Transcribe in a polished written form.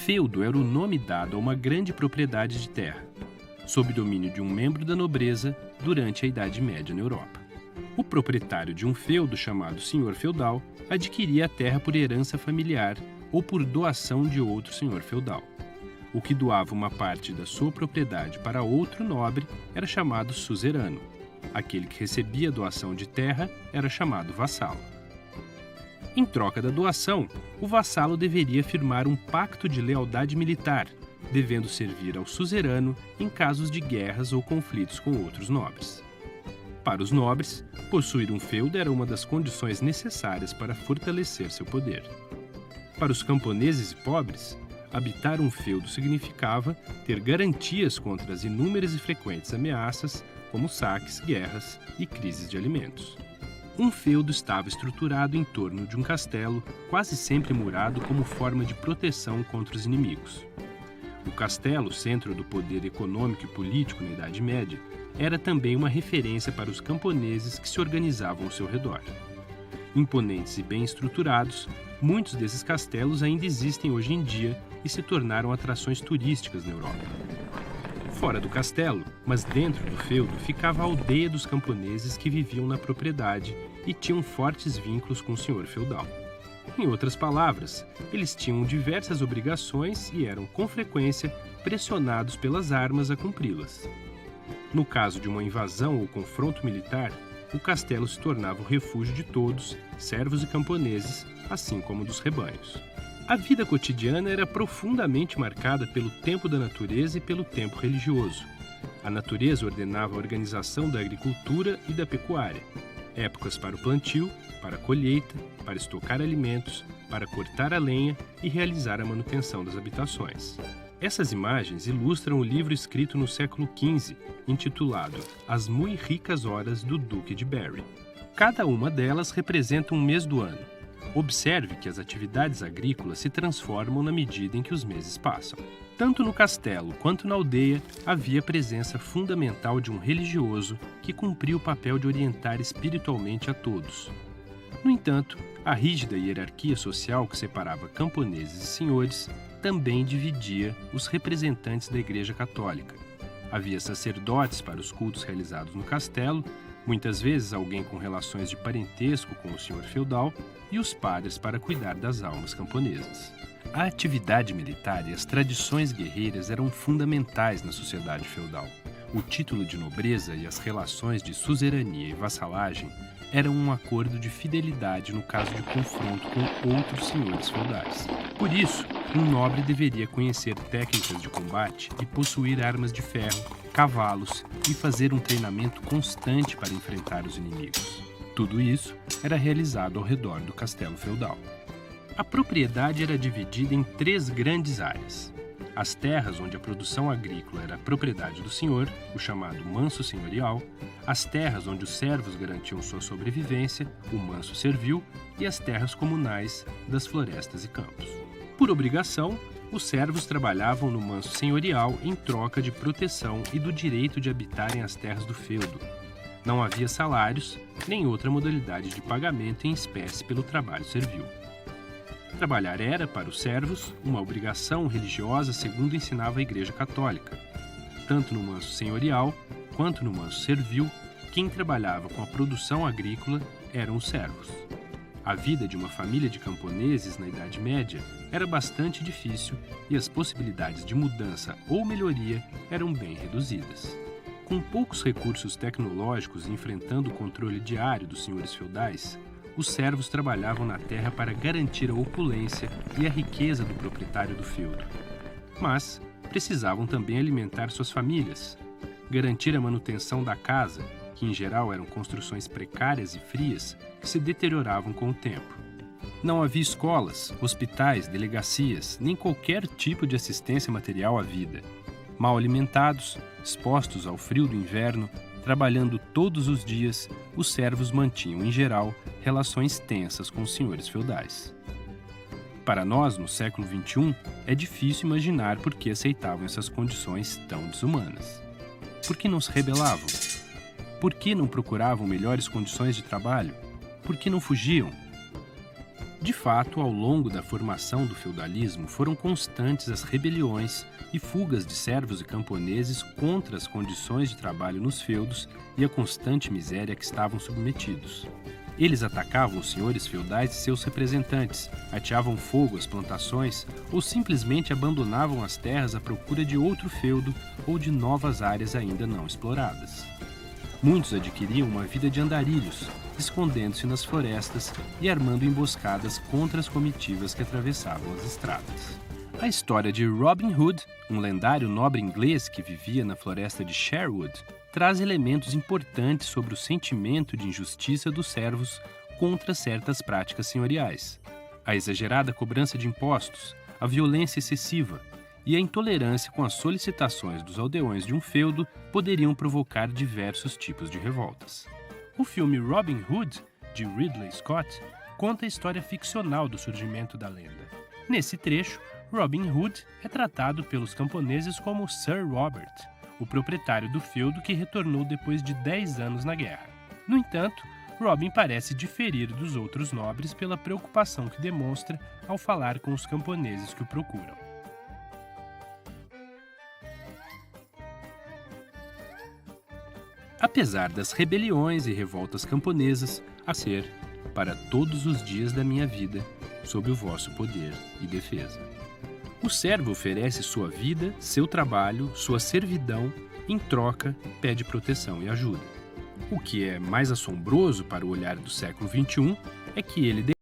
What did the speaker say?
Feudo era o nome dado a uma grande propriedade de terra, sob domínio de um membro da nobreza durante a Idade Média na Europa. O proprietário de um feudo chamado senhor feudal adquiria a terra por herança familiar ou por doação de outro senhor feudal. O que doava uma parte da sua propriedade para outro nobre era chamado suzerano. Aquele que recebia a doação de terra era chamado vassalo. Em troca da doação, o vassalo deveria firmar um pacto de lealdade militar, devendo servir ao suzerano em casos de guerras ou conflitos com outros nobres. Para os nobres, possuir um feudo era uma das condições necessárias para fortalecer seu poder. Para os camponeses e pobres, habitar um feudo significava ter garantias contra as inúmeras e frequentes ameaças, como saques, guerras e crises de alimentos. Um feudo estava estruturado em torno de um castelo, quase sempre murado como forma de proteção contra os inimigos. O castelo, centro do poder econômico e político na Idade Média, era também uma referência para os camponeses que se organizavam ao seu redor. Imponentes e bem estruturados, muitos desses castelos ainda existem hoje em dia e se tornaram atrações turísticas na Europa. Fora do castelo, mas dentro do feudo, ficava a aldeia dos camponeses que viviam na propriedade e tinham fortes vínculos com o senhor feudal. Em outras palavras, eles tinham diversas obrigações e eram, com frequência, pressionados pelas armas a cumpri-las. No caso de uma invasão ou confronto militar, o castelo se tornava o refúgio de todos, servos e camponeses, assim como dos rebanhos. A vida cotidiana era profundamente marcada pelo tempo da natureza e pelo tempo religioso. A natureza ordenava a organização da agricultura e da pecuária, épocas para o plantio, para a colheita, para estocar alimentos, para cortar a lenha e realizar a manutenção das habitações. Essas imagens ilustram o livro escrito no século XV, intitulado As Mui Ricas Horas do Duque de Berry. Cada uma delas representa um mês do ano. Observe que as atividades agrícolas se transformam na medida em que os meses passam. Tanto no castelo quanto na aldeia havia a presença fundamental de um religioso que cumpria o papel de orientar espiritualmente a todos. No entanto, a rígida hierarquia social que separava camponeses e senhores também dividia os representantes da Igreja Católica. Havia sacerdotes para os cultos realizados no castelo, muitas vezes alguém com relações de parentesco com o senhor feudal, e os padres para cuidar das almas camponesas. A atividade militar e as tradições guerreiras eram fundamentais na sociedade feudal. O título de nobreza e as relações de suzerania e vassalagem eram um acordo de fidelidade no caso de confronto com outros senhores feudais. Por isso, um nobre deveria conhecer técnicas de combate e possuir armas de ferro, cavalos e fazer um treinamento constante para enfrentar os inimigos. Tudo isso era realizado ao redor do castelo feudal. A propriedade era dividida em 3 grandes áreas. As terras onde a produção agrícola era propriedade do senhor, o chamado manso senhorial, as terras onde os servos garantiam sua sobrevivência, o manso servil, e as terras comunais das florestas e campos. Por obrigação, os servos trabalhavam no manso senhorial em troca de proteção e do direito de habitarem as terras do feudo. Não havia salários, nem outra modalidade de pagamento em espécie pelo trabalho servil. Trabalhar era, para os servos, uma obrigação religiosa segundo ensinava a Igreja Católica. Tanto no manso senhorial quanto no manso servil, quem trabalhava com a produção agrícola eram os servos. A vida de uma família de camponeses na Idade Média era bastante difícil e as possibilidades de mudança ou melhoria eram bem reduzidas. Com poucos recursos tecnológicos e enfrentando o controle diário dos senhores feudais, os servos trabalhavam na terra para garantir a opulência e a riqueza do proprietário do feudo. Mas precisavam também alimentar suas famílias, garantir a manutenção da casa, que em geral eram construções precárias e frias que se deterioravam com o tempo. Não havia escolas, hospitais, delegacias, nem qualquer tipo de assistência material à vida. Mal alimentados, expostos ao frio do inverno, trabalhando todos os dias, os servos mantinham, em geral, relações tensas com os senhores feudais. Para nós, no século XXI, é difícil imaginar por que aceitavam essas condições tão desumanas. Por que não se rebelavam? Por que não procuravam melhores condições de trabalho? Por que não fugiam? De fato, ao longo da formação do feudalismo, foram constantes as rebeliões e fugas de servos e camponeses contra as condições de trabalho nos feudos e a constante miséria a que estavam submetidos. Eles atacavam os senhores feudais e seus representantes, ateavam fogo às plantações ou simplesmente abandonavam as terras à procura de outro feudo ou de novas áreas ainda não exploradas. Muitos adquiriam uma vida de andarilhos, escondendo-se nas florestas e armando emboscadas contra as comitivas que atravessavam as estradas. A história de Robin Hood, um lendário nobre inglês que vivia na floresta de Sherwood, traz elementos importantes sobre o sentimento de injustiça dos servos contra certas práticas senhoriais. A exagerada cobrança de impostos, a violência excessiva e a intolerância com as solicitações dos aldeões de um feudo poderiam provocar diversos tipos de revoltas. O filme Robin Hood, de Ridley Scott, conta a história ficcional do surgimento da lenda. Nesse trecho, Robin Hood é tratado pelos camponeses como Sir Robert, o proprietário do feudo que retornou depois de 10 anos na guerra. No entanto, Robin parece diferir dos outros nobres pela preocupação que demonstra ao falar com os camponeses que o procuram. Apesar das rebeliões e revoltas camponesas, a ser para todos os dias da minha vida, sob o vosso poder e defesa. O servo oferece sua vida, seu trabalho, sua servidão, em troca, pede proteção e ajuda. O que é mais assombroso para o olhar do século XXI é que ele